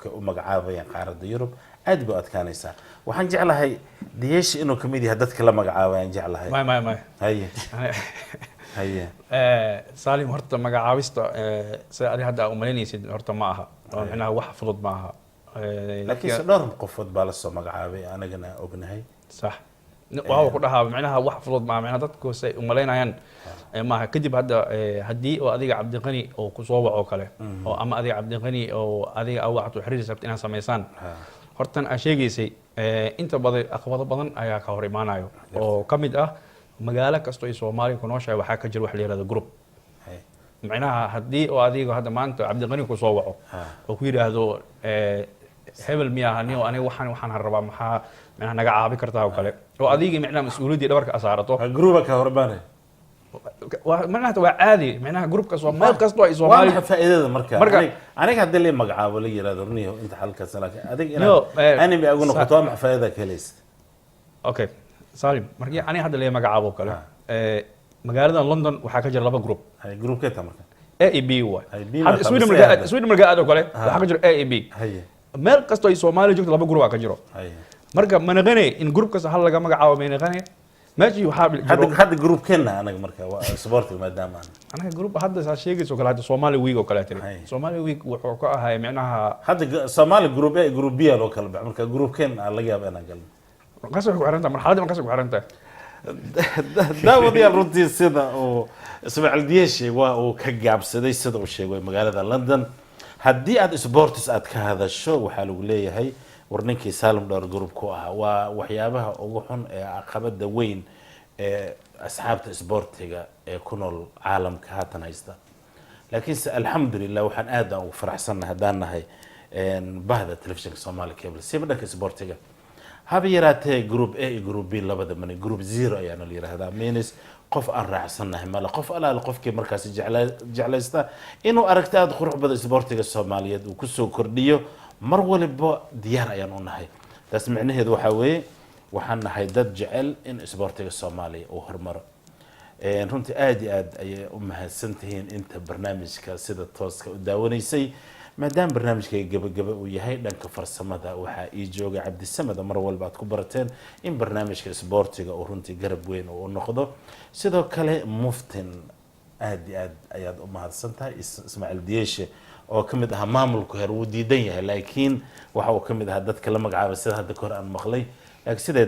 qofka u magacaabayaan qaaradda Yurub aad buu adkaanaysaa waxaan jeclahay diyeesh inuu kamid yahay dadka la magacaabayaan jeclahay ما haye haye سالم horta magacaabista sida adiga hadda u maleynaysid horta ma aha macnaha wax fudud ma aha laakiin dhowr qofood baa la soo magacaabay anagana ognahay صح waa ku dhahaa macnaha wax fudud ma macnaha dadku say u maleynayaan ma aha kadib hadda hadii oo adiga Cabdiqani oo ku soo waco kale oo ama adiga Cabdiqani oo adiga aw wacdo xiriir sabta inaan sameeysan hortan aan sheegaysay inta badan aqwado badan ayaa ka hor imaanayo oo kamid ah magaalo kasto ay Soomaaliya ku nooshahay waxa ka jira wax la yiraahdo group macnaha hadii oo adiga hadda maanta Cabdiqani ku soo waco oo ku yiraahdo hebel miyaahani oo aniga waxaan rabaa maxaa macnaha naga caabi kartaa oo kale oo adiga macnaha mas'uuliyadda dhabarka asaarato group ka horbaanay macnaha waa caadi macnaha group ka Soomaali kasto ay Soomaaliya waa faa'iidada marka aniga hadii la magacaabo la yiraahdo niyo inta halka salaakin adiga ana bi agu noqoto ma faa'iida kaleys okay Salim markii aniga hadda la magacaabo kale magaalada London waxa ka jira laba group hay group ka tamarka A iyo B waa hadda Sweden marka aad oo kale waxa ka jira A iyo B meel kasto ay Soomaaliya joogto laba group ka jiro marka ma naqanay in group kasta hal laga magacaabo ma naqanay ماشي وحابل هذا جروب كنا انا مركا سبورت مادام انا جروب هذا شيء سو كلا سومالي ويك وكلا تري سومالي ويك وحو كاهاي معناها هذا سومالي جروب اي جروب بي لو كلا مركا جروب كان لا ياب انا قال قاسو خرنت مرحله ما قاسو خرنت داود يا رنتي سدا او اسمع الديشي او كغابسداي سدا او شيغay magaalada London hadii aad sports aad ka hadasho waxa lagu leeyahay warninkii Saalum dhowr group ku ah waa waxyaabaha ugu xun ee caqabada weyn ee asxaabta sportiga ee ku nool caalamka haatan haysta laakiin alxamdulillah waxaan aad ugu faraxsanahay hadaan nahay bahda telefishinka Soomaali Cable sibadka sportiga haba yaraatee group A iyo group B labada man group 0 ayaana la yiraahdaa means qof aan raacsanahay mala qof alaal qofkii markaas jeclaysta inuu aragta aad qurux badan sportiga Soomaaliyeed uu ku soo kordhiyo mar waliba diyaar ayaan u nahay taas macnaheedu waxa weeye waxaan nahay dad jecel in sportiga Soomaaliya uu hormaro runtii aad ay u mahadsantihiin inta barnaamijka sida tooska u daawanaysay maadaama barnaamijka gabagaba uu yahay dhanka farsamada waxa ii jooga Cabdisamad mar walba aad ku barateen in barnaamijka sportiga uu runtii garab weyn uu noqdo sidoo kale muftin aad ayaad u mahadsantahay Ismaaciil Diyeeshe oo kamid ah maamulku heer uu diidan yahay laakiin waxa uu kamid ah dadka la magacaabay sida hadda kor aan maqlay laakiin sidee